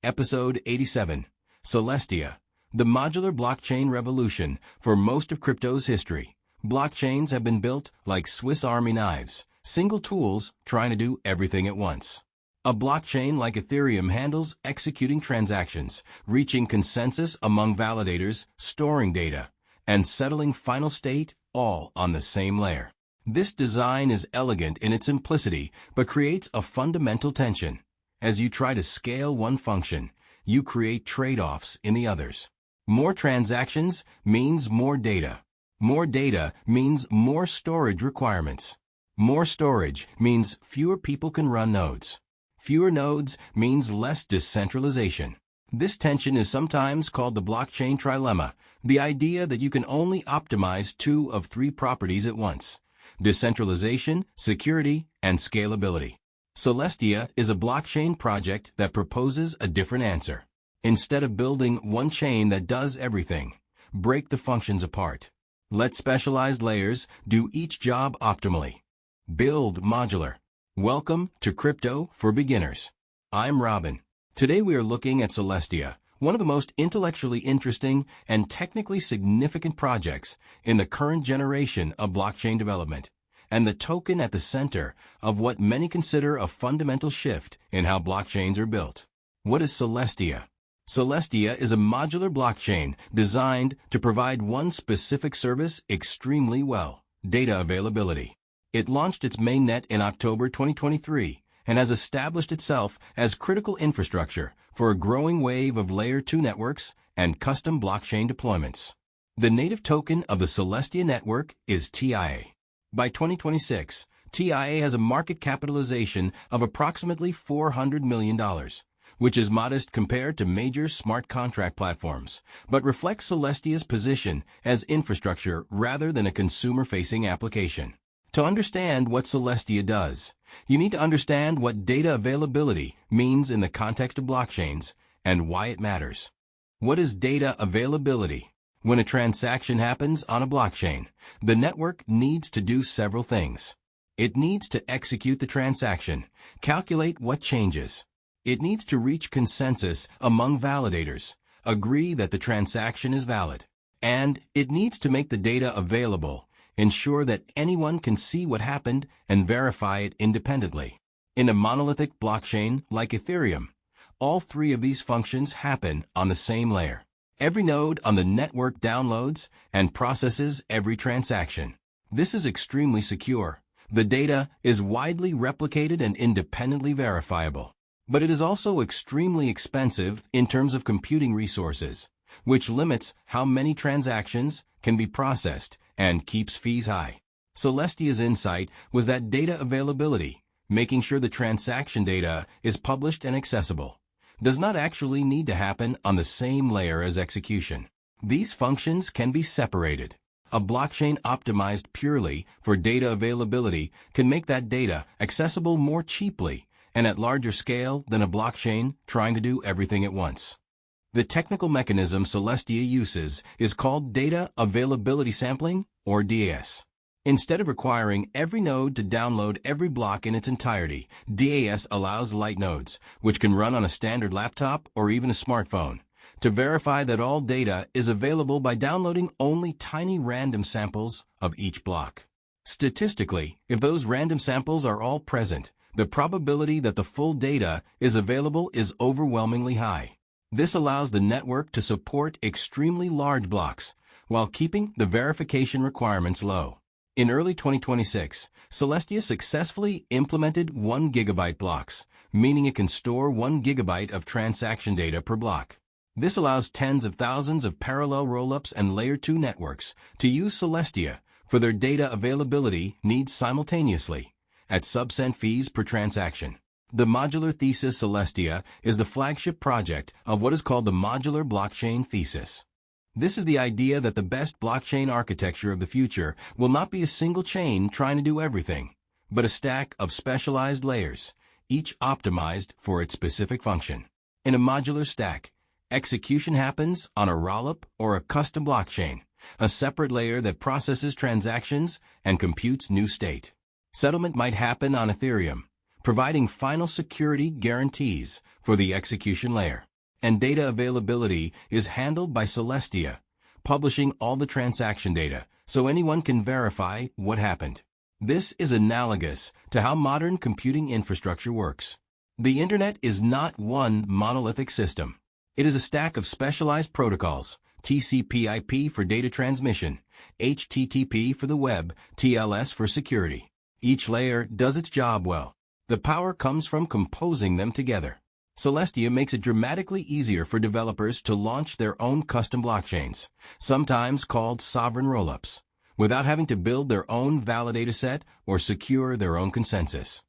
Episode 87, Celestia, the modular blockchain revolution. For most of crypto's history, blockchains have been built like Swiss Army knives, single tools trying to do everything at once. A blockchain like Ethereum handles executing transactions, reaching consensus among validators, storing data, and settling final state, all on the same layer. This design is elegant in its simplicity, but creates a fundamental tension. As you try to scale one function, you create trade-offs in the others. More transactions means more data. More data means more storage requirements. More storage means fewer people can run nodes. Fewer nodes means less decentralization. This tension is sometimes called the blockchain trilemma, the idea that you can only optimize two of three properties at once: decentralization, security, and scalability. Celestia is a blockchain project that proposes a different answer. Instead of building one chain that does everything, break the functions apart. Let specialized layers do each job optimally. Build modular. Welcome to Crypto for Beginners. I'm Robin. Today we are looking at Celestia, one of the most intellectually interesting and technically significant projects in the current generation of blockchain development, and the token at the center of what many consider a fundamental shift in how blockchains are built. What is Celestia? Celestia is a modular blockchain designed to provide one specific service extremely well: data availability. It launched its mainnet in October 2023 and has established itself as critical infrastructure for a growing wave of Layer 2 networks and custom blockchain deployments. The native token of the Celestia network is TIA. By 2026, TIA has a market capitalization of approximately $400 million, which is modest compared to major smart contract platforms, but reflects Celestia's position as infrastructure rather than a consumer-facing application. To understand what Celestia does, you need to understand what data availability means in the context of blockchains and why it matters. What is data availability? When a transaction happens on a blockchain, the network needs to do several things. It needs to execute the transaction, calculate what changes. It needs to reach consensus among validators, agree that the transaction is valid. And it needs to make the data available, ensure that anyone can see what happened and verify it independently. In a monolithic blockchain like Ethereum, all three of these functions happen on the same layer. Every node on the network downloads and processes every transaction. This is extremely secure. The data is widely replicated and independently verifiable. But it is also extremely expensive in terms of computing resources, which limits how many transactions can be processed and keeps fees high. Celestia's insight was that data availability, making sure the transaction data is published and accessible, does not actually need to happen on the same layer as execution. These functions can be separated. A blockchain optimized purely for data availability can make that data accessible more cheaply and at larger scale than a blockchain trying to do everything at once. The technical mechanism Celestia uses is called data availability sampling, or DAS. Instead of requiring every node to download every block in its entirety, DAS allows light nodes, which can run on a standard laptop or even a smartphone, to verify that all data is available by downloading only tiny random samples of each block. Statistically, if those random samples are all present, the probability that the full data is available is overwhelmingly high. This allows the network to support extremely large blocks while keeping the verification requirements low. In early 2026, Celestia successfully implemented 1 GB blocks, meaning it can store 1 GB of transaction data per block. This allows tens of thousands of parallel rollups and Layer 2 networks to use Celestia for their data availability needs simultaneously, at sub-cent fees per transaction. The modular thesis Celestia is the flagship project of what is called the modular blockchain thesis. This is the idea that the best blockchain architecture of the future will not be a single chain trying to do everything, but a stack of specialized layers, each optimized for its specific function. In a modular stack, execution happens on a rollup or a custom blockchain, a separate layer that processes transactions and computes new state. Settlement might happen on Ethereum, providing final security guarantees for the execution layer. and data availability is handled by Celestia, publishing all the transaction data so anyone can verify what happened. This is analogous to how modern computing infrastructure works. The Internet is not one monolithic system. It is a stack of specialized protocols, TCP/IP for data transmission, HTTP for the web, TLS for security. Each layer does its job well. The power comes from composing them together. Celestia makes it dramatically easier for developers to launch their own custom blockchains, sometimes called sovereign rollups, without having to build their own validator set or secure their own consensus.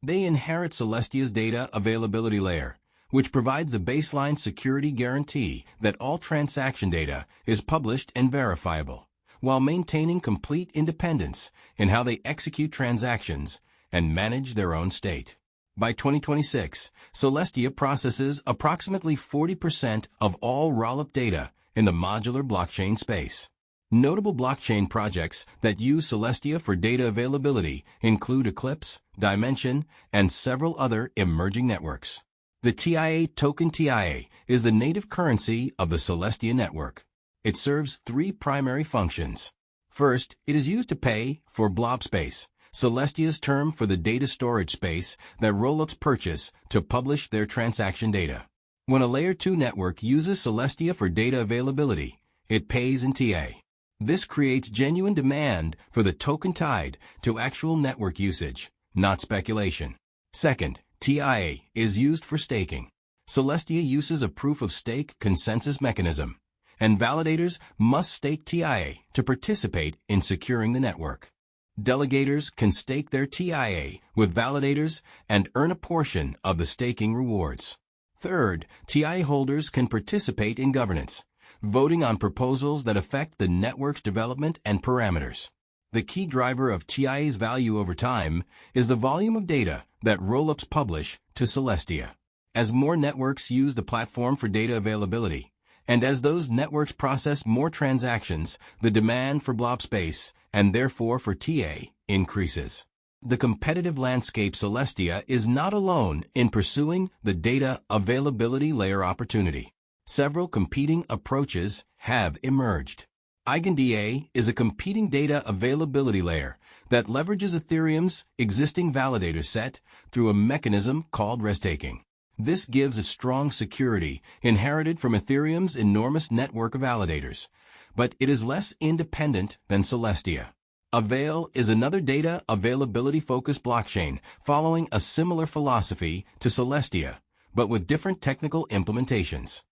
They inherit Celestia's data availability layer, which provides the baseline security guarantee that all transaction data is published and verifiable, while maintaining complete independence in how they execute transactions and manage their own state. By 2026, Celestia processes approximately 40% of all rollup data in the modular blockchain space. Notable blockchain projects that use Celestia for data availability include Eclipse, Dimension, and several other emerging networks. The TIA token TIA is the native currency of the Celestia network. It serves three primary functions. First, it is used to pay for blob space, Celestia's term for the data storage space that rollups purchase to publish their transaction data. When a Layer 2 network uses Celestia for data availability, it pays in TA. This creates genuine demand for the token tied to actual network usage, not speculation. Second, TIA is used for staking. Celestia uses a proof-of-stake consensus mechanism, and validators must stake TIA to participate in securing the network. Delegators can stake their TIA with validators and earn a portion of the staking rewards. Third, TIA holders can participate in governance, voting on proposals that affect the network's development and parameters. The key driver of TIA's value over time is the volume of data that rollups publish to Celestia. As more networks use the platform for data availability, and as those networks process more transactions, the demand for blob space, and therefore for TA, increases. The competitive landscape Celestia is not alone in pursuing the data availability layer opportunity. Several competing approaches have emerged. EigenDA is a competing data availability layer that leverages Ethereum's existing validator set through a mechanism called restaking. This gives a strong security inherited from Ethereum's enormous network of validators, but it is less independent than Celestia. Avail is another data availability-focused blockchain following a similar philosophy to Celestia, but with different technical implementations.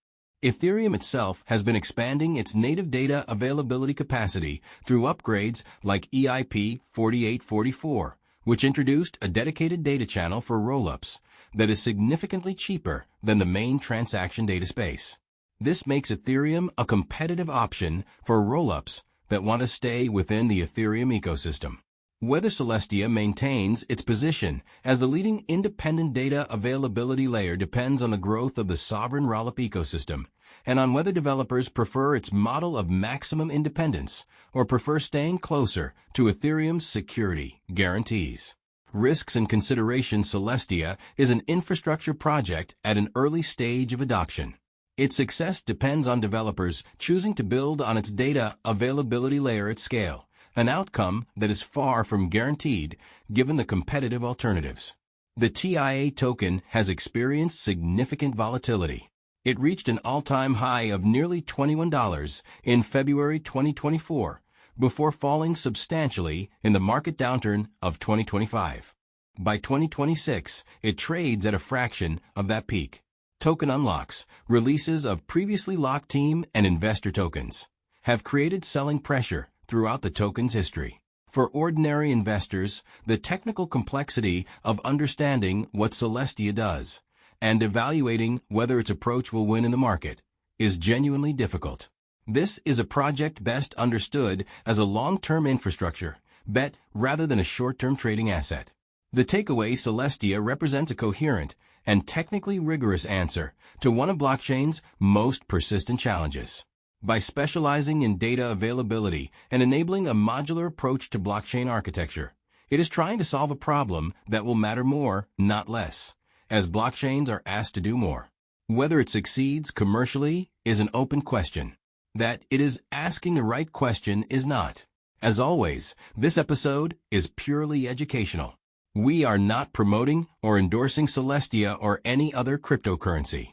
Ethereum itself has been expanding its native data availability capacity through upgrades like EIP 4844, which introduced a dedicated data channel for rollups that is significantly cheaper than the main transaction data space. This makes Ethereum a competitive option for rollups that want to stay within the Ethereum ecosystem. Whether Celestia maintains its position as the leading independent data availability layer depends on the growth of the sovereign rollup ecosystem and on whether developers prefer its model of maximum independence or prefer staying closer to Ethereum's security guarantees. Risks and considerations. Celestia is an infrastructure project at an early stage of adoption. Its success depends on developers choosing to build on its data availability layer at scale, an outcome that is far from guaranteed given the competitive alternatives. The TIA token has experienced significant volatility. It reached an all-time high of nearly $21 in February 2024, before falling substantially in the market downturn of 2025. By 2026, it trades at a fraction of that peak. Token unlocks, releases of previously locked team and investor tokens, have created selling pressure throughout the token's history. For ordinary investors, the technical complexity of understanding what Celestia does and evaluating whether its approach will win in the market is genuinely difficult. This is a project best understood as a long-term infrastructure bet rather than a short-term trading asset. The takeaway: Celestia represents a coherent and technically rigorous answer to one of blockchain's most persistent challenges. By specializing in data availability and enabling a modular approach to blockchain architecture, it is trying to solve a problem that will matter more, not less, as blockchains are asked to do more. Whether it succeeds commercially is an open question. That it is asking the right question is not. As always, this episode is purely educational. We are not promoting or endorsing Celestia or any other cryptocurrency.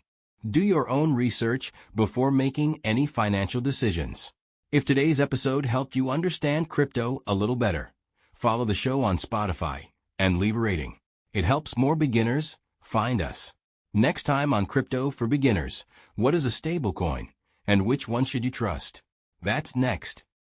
Do your own research before making any financial decisions. If today's episode helped you understand crypto a little better, follow the show on Spotify and leave a rating. It helps more beginners find us. Next time on Crypto for Beginners, what is a stablecoin and which one should you trust? That's next.